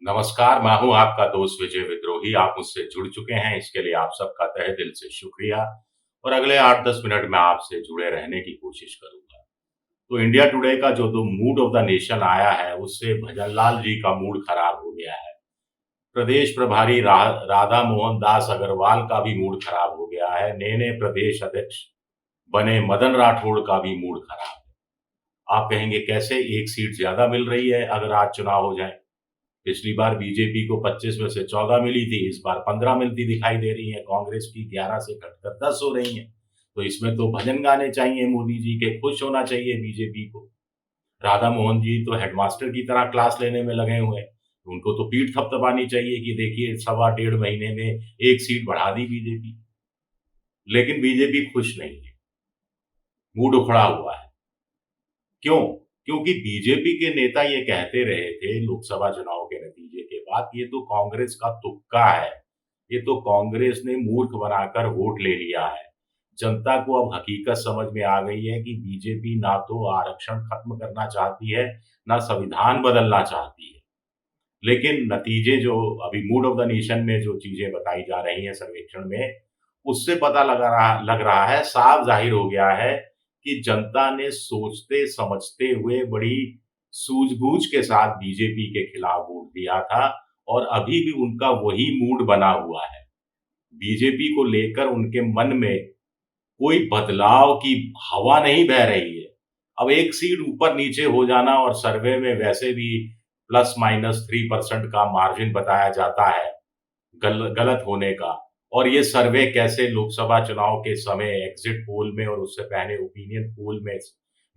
नमस्कार, मैं हूँ आपका दोस्त विजय विद्रोही। आप मुझसे जुड़ चुके हैं, इसके लिए आप सबका तहे दिल से शुक्रिया और अगले 8-10 मिनट में आपसे जुड़े रहने की कोशिश करूँगा। तो इंडिया टुडे का जो मूड ऑफ द नेशन आया है, उससे भजनलाल जी का मूड खराब हो गया है। प्रदेश प्रभारी राधा मोहन दास अग्रवाल का भी मूड खराब हो गया है। नए-नए प्रदेश अध्यक्ष बने मदन राठौड़ का भी मूड खराब है। आप कहेंगे कैसे? 1 सीट ज़्यादा मिल रही है अगर आज चुनाव हो जाए। पिछली बार बीजेपी को 25 में से 14 मिली थी, इस बार 15 मिलती दिखाई दे रही है। कांग्रेस की 11 से घटकर 10 हो रही हैं। तो इसमें तो भजन गाने चाहिए मोदी जी के, खुश होना चाहिए बीजेपी को। राधा मोहन जी तो हेडमास्टर की तरह क्लास लेने में लगे हुए हैं। उनको तो पीठ थपथपानी चाहिए कि देखिए सवा डेढ़ महीने में 1 सीट बढ़ा दी बीजेपी। लेकिन बीजेपी खुश नहीं है, मूड उखड़ा हुआ है। क्यों? क्योंकि बीजेपी के नेता ये कहते रहे थे लोकसभा चुनाव के नतीजे के बाद, ये तो कांग्रेस का तुक्का है, ये तो कांग्रेस ने मूर्ख बनाकर वोट ले लिया है। जनता को अब हकीकत समझ में आ गई है कि बीजेपी ना तो आरक्षण खत्म करना चाहती है, ना संविधान बदलना चाहती है। लेकिन नतीजे जो अभी मूड ऑफ द नेशन में जो चीजें बताई जा रही हैं सर्वेक्षण में, उससे पता लग रहा है, साफ ज़ाहिर हो गया है कि जनता ने सोचते समझते हुए बड़ी सूझबूझ के साथ बीजेपी के खिलाफ वोट दिया था और अभी भी उनका वही मूड बना हुआ है। बीजेपी को लेकर उनके मन में कोई बदलाव की हवा नहीं बह रही है। अब 1 सीट ऊपर-नीचे हो जाना और सर्वे में वैसे भी प्लस माइनस 3% का मार्जिन बताया जाता है गलत होने का, और ये सर्वे कैसे लोकसभा चुनाव के समय एग्जिट पोल में और उससे पहले ओपिनियन पोल में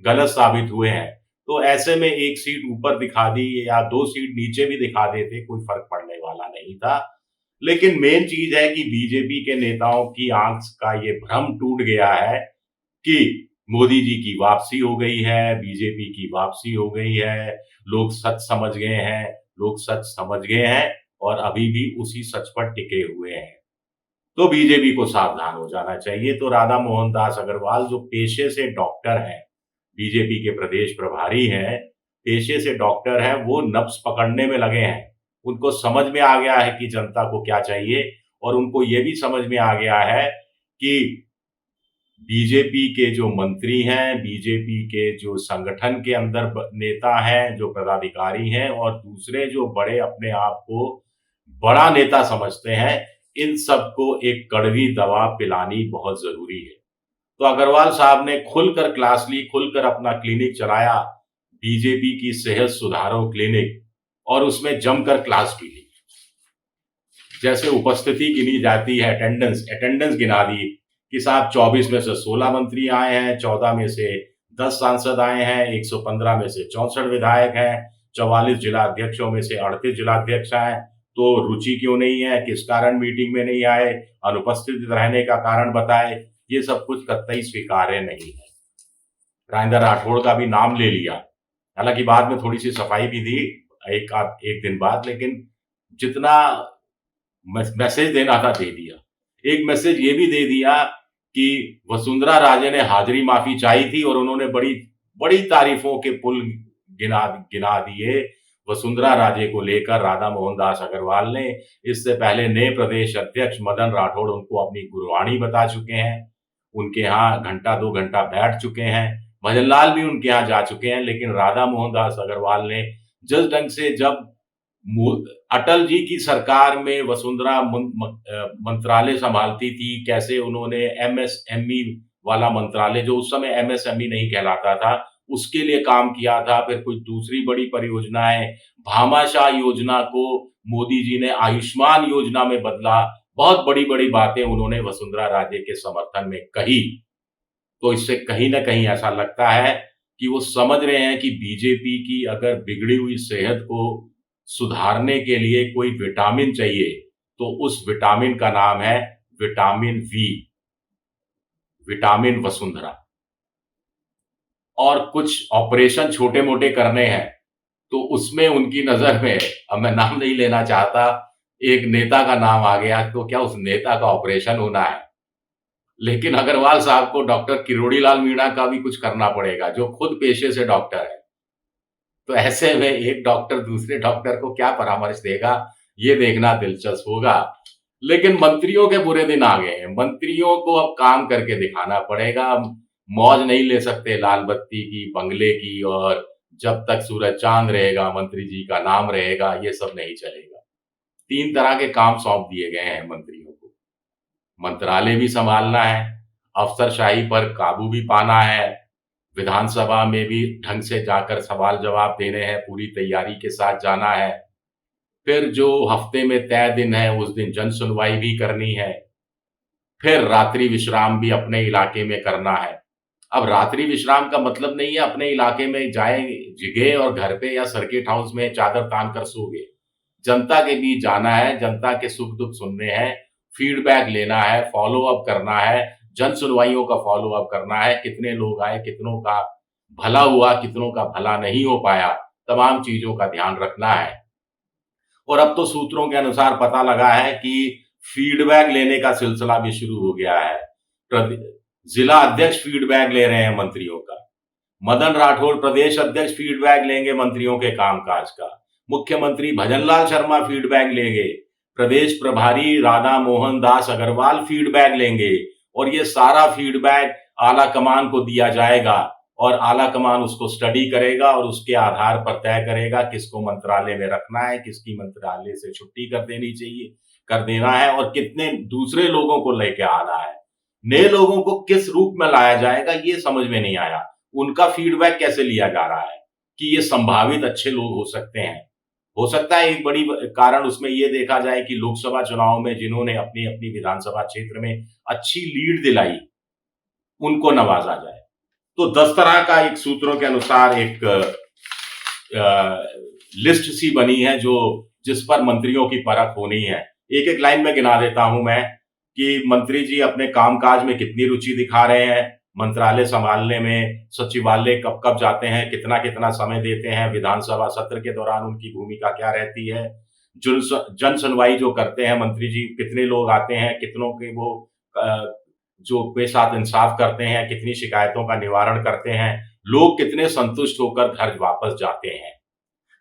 गलत साबित हुए हैं। तो ऐसे में 1 सीट ऊपर दिखा दी या 2 सीट नीचे भी दिखा देते, कोई फ़र्क पड़ने वाला नहीं था। लेकिन मेन चीज़ है कि बीजेपी के नेताओं की आँख का ये भ्रम टूट गया है कि मोदी जी की वापसी हो गई है, बीजेपी की वापसी हो गई है, लोग सच समझ गए हैं, लोग सच समझ गए हैं और अभी भी उसी सच पर टिके हुए हैं। तो बीजेपी को सावधान हो जाना चाहिए। तो राधा मोहन दास अग्रवाल जो पेशे से डॉक्टर हैं, बीजेपी के प्रदेश प्रभारी हैं, पेशे से डॉक्टर हैं, वो नब्ज़ पकड़ने में लगे हैं। उनको समझ में आ गया है कि जनता को क्या चाहिए और उनको ये भी समझ में आ गया है कि बीजेपी के जो मंत्री हैं, बीजेपी के जो संगठन के अंदर नेता हैं, जो पदाधिकारी हैं और दूसरे जो बड़े अपने आप को बड़ा नेता समझते हैं, इन सबको एक कड़वी दवा पिलानी बहुत ज़रूरी है। तो अग्रवाल साहब ने खुलकर क्लास ली, खुलकर अपना क्लिनिक चलाया, बीजेपी की सेहत सुधारो क्लिनिक, और उसमें जमकर क्लास भी ली। जैसे उपस्थिति गिनी जाती है, अटेंडेंस गिना दी कि साहब 24 में से 16 मंत्री आए हैं, 14 में से 10 सांसद आए हैं, 115 में से 64 विधायक हैं, 44 जिला अध्यक्षों में से 38 जिलाध्यक्ष हैं। तो रुचि क्यों नहीं है? किस कारण मीटिंग में नहीं आए? अनुपस्थित रहने का कारण बताए। ये सब कुछ कतई स्वीकार्य नहीं है। राजेंद्र राठौड़ का भी नाम ले लिया। हालाँकि बाद में थोड़ी-सी सफाई भी दी एक दिन बाद, लेकिन जितना मैसेज देना था दे दिया। एक मैसेज ये भी दे दिया कि वसुंधरा राजे ने हाज़िरी माफ़ी चाही थी और उन्होंने बड़ी बड़ी तारीफ़ों के पुल गिना गिना दिए वसुंधरा राजे को लेकर राधा मोहन दास अग्रवाल ने। इससे पहले नए प्रदेश अध्यक्ष मदन राठौड़ उनको अपनी गुरबाणी बता चुके हैं। उनके यहाँ घंटा 2 घंटा बैठ चुके हैं। भजनलाल भी उनके यहाँ जा चुके हैं, लेकिन राधा मोहन दास अग्रवाल ने जिस ढंग से जब अटल जी की सरकार में वसुंधरा मंत्रालय संभालती थी, कैसे उन्होंने एमएसएमई वाला मंत्रालय, जो उस समय एमएसएमई नहीं कहलाता था, उसके लिए काम किया था। फिर कुछ दूसरी बड़ी परियोजनाएँ, भामाशाह योजना को मोदी जी ने आयुष्मान योजना में बदला। बहुत बड़ी-बड़ी बातें उन्होंने वसुंधरा राजे के समर्थन में कही। तो इससे कहीं न कहीं ऐसा लगता है कि वो समझ रहे हैं कि बीजेपी की अगर बिगड़ी हुई सेहत को सुधारने के लिए कोई विटामिन चाहिए, तो उस विटामिन का नाम है विटामिन वी, विटामिन वसुंधरा। और कुछ ऑपरेशन छोटे-मोटे करने हैं, तो उसमें उनकी नज़र में, अब मैं नाम नहीं लेना चाहता, एक नेता का नाम आ गया, तो क्या उस नेता का ऑपरेशन होना है? लेकिन अग्रवाल साहब को डॉक्टर किरोड़ीलाल मीणा का भी कुछ करना पड़ेगा, जो खुद पेशे से डॉक्टर है। तो ऐसे में एक डॉक्टर दूसरे डॉक्टर को क्या परामर्श देगा, ये देखना दिलचस्प होगा। लेकिन मंत्रियों के बुरे दिन आ गए हैं। मंत्रियों को अब काम करके दिखाना पड़ेगा। मौज नहीं ले सकते लाल बत्ती की, बंगले की, और जब तक सूरज चांद रहेगा, मंत्री जी का नाम रहेगा, ये सब नहीं चलेगा। 3 तरह के काम सौंप दिए गए हैं मंत्रियों को। मंत्रालय भी संभालना है, अफसरशाही पर काबू भी पाना है, विधानसभा में भी ढंग से जाकर सवाल जवाब देने हैं, पूरी तैयारी के साथ जाना है। फिर जो हफ्ते में तय दिन है, उस दिन जन सुनवाई भी करनी है। फिर रात्रि विश्राम भी अपने इलाके में करना है। अब रात्रि विश्राम का मतलब नहीं है अपने इलाके में जाएँ, जगह और घर पे या सर्किट हाउस में चादर तान कर सो गए। जनता के बीच जाना है, जनता के सुख-दुख सुनने हैं, फीडबैक लेना है, फ़ॉलो अप करना है, जन सुनवाइयों का फ़ॉलो अप करना है, कितने लोग आए, कितनों का भला हुआ, कितनों का भला नहीं हो पाया, तमाम चीज़ों का ध्यान रखना है। और अब तो सूत्रों के अनुसार पता लगा है कि फीडबैक लेने का सिलसिला भी शुरू हो गया है। प्रदे जिला अध्यक्ष फीडबैक ले रहे हैं मंत्रियों का। मदन राठौर प्रदेश अध्यक्ष फीडबैक लेंगे मंत्रियों के कामकाज का। मुख्यमंत्री भजनलाल शर्मा फीडबैक लेंगे। प्रदेश प्रभारी राधा मोहन दास अग्रवाल फीडबैक लेंगे और ये सारा फीडबैक आला कमान को दिया जाएगा और आला कमान उसको स्टडी करेगा और उसके आधार पर तय करेगा किसको मंत्रालय में रखना है, किसकी मंत्रालय से छुट्टी कर देनी चाहिए, कर देना है और कितने दूसरे लोगों को लेके आना है। नए लोगों को किस रूप में लाया जाएगा, ये समझ में नहीं आया। उनका फीडबैक कैसे लिया जा रहा है कि ये संभावित अच्छे लोग हो सकते हैं। हो सकता है एक बड़ी कारण उसमें ये देखा जाए कि लोकसभा चुनाव में जिन्होंने अपनी-अपनी विधानसभा क्षेत्र में अच्छी लीड दिलाई, उनको नवाजा जाए। तो 10 तरह का एक सूत्रों के अनुसार एक लिस्ट सी बनी है जो जिस पर मंत्रियों की परख होनी है। एक-एक लाइन में गिना देता हूं मैं कि मंत्री जी अपने कामकाज में कितनी रुचि दिखा रहे हैं, मंत्रालय संभालने में, सचिवालय कब-कब जाते हैं, कितना-कितना समय देते हैं, विधानसभा सत्र के दौरान उनकी भूमिका क्या रहती है, जन सुनवाई जो करते हैं मंत्री जी, कितने लोग आते हैं, कितनों के वो जो के साथ इंसाफ करते हैं, कितनी शिकायतों का निवारण करते हैं, लोग कितने संतुष्ट होकर घर वापस जाते हैं।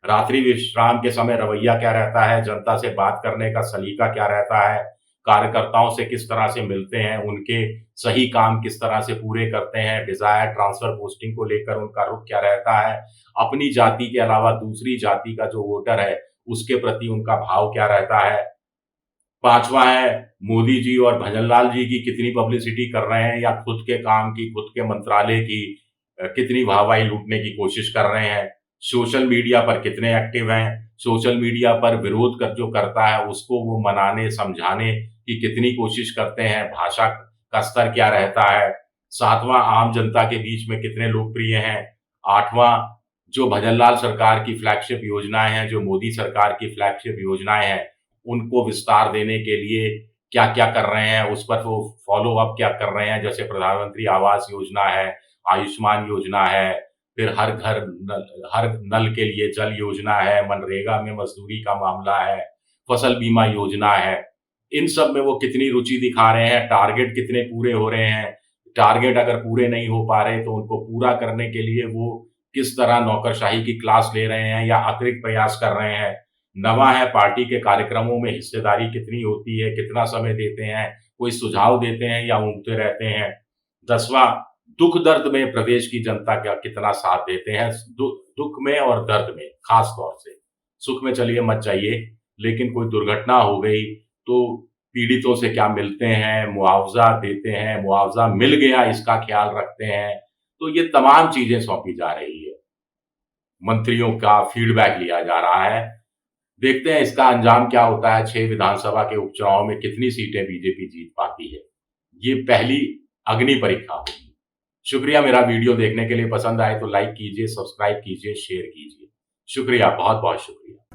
रात्रि विश्राम के समय रवैया क्या रहता है, जनता से बात करने का सलीका क्या रहता है, कार्यकर्ताओं से किस तरह से मिलते हैं, उनके सही काम किस तरह से पूरे करते हैं, डिजायर ट्रांसफर पोस्टिंग को लेकर उनका रुख क्या रहता है, अपनी जाति के अलावा दूसरी जाति का जो वोटर है, उसके प्रति उनका भाव क्या रहता है। 5वां है मोदी जी और भजनलाल जी की कितनी पब्लिसिटी कर रहे हैं या खुद के काम की, खुद के मंत्रालय की कितनी वाहवाही लूटने की कोशिश कर रहे हैं। सोशल मीडिया पर कितने एक्टिव हैं, सोशल मीडिया पर विरोध कर जो करता है उसको वो मनाने, समझाने की कितनी कोशिश करते हैं, भाषा का स्तर क्या रहता है। 7वां आम जनता के बीच में कितने लोकप्रिय हैं। 8वां जो भजनलाल सरकार की फ्लैगशिप योजनाएँ हैं, जो मोदी सरकार की फ्लैगशिप योजनाएँ हैं, उनको विस्तार देने के लिए क्या-क्या कर रहे हैं, उस पर वो फ़ॉलो अप क्या कर रहे हैं, जैसे प्रधानमंत्री आवास योजना है, आयुष्मान योजना है, फिर हर नल के लिए जल योजना है, मनरेगा में मज़दूरी का मामला है, फसल बीमा योजना है। इन सब में वो कितनी रुचि दिखा रहे हैं, टारगेट कितने पूरे हो रहे हैं, टारगेट अगर पूरे नहीं हो पा रहे तो उनको पूरा करने के लिए वो किस तरह नौकरशाही की क्लास ले रहे हैं या अतिरिक्त प्रयास कर रहे हैं। 9वां है पार्टी के कार्यक्रमों में हिस्सेदारी कितनी होती है, कितना समय देते हैं, कोई सुझाव देते हैं या ऊँघते रहते हैं। 10वां दुःख-दर्द में प्रदेश की जनता का कितना साथ देते हैं, दुःख में और दर्द में ख़ास तौर से। सुख में चलिए मत जाइए, लेकिन कोई दुर्घटना हो गई तो पीड़ितों से क्या मिलते हैं, मुआवज़ा देते हैं, मुआवज़ा मिल गया इसका ख़्याल रखते हैं। तो ये तमाम चीज़ें सौंपी जा रही है। मंत्रियों का फीडबैक लिया जा रहा है। देखते हैं इसका अंजाम क्या होता है, 6 विधानसभा के उपचुनाव में कितनी सीटें बीजेपी जीत पाती है। ये पहली अग्नि परीक्षा होगी। शुक्रिया मेरा वीडियो देखने के लिए, पसंद आए तो लाइक कीजिए, सब्सक्राइब कीजिए, शेयर कीजिए। शुक्रिया, बहुत-बहुत शुक्रिया।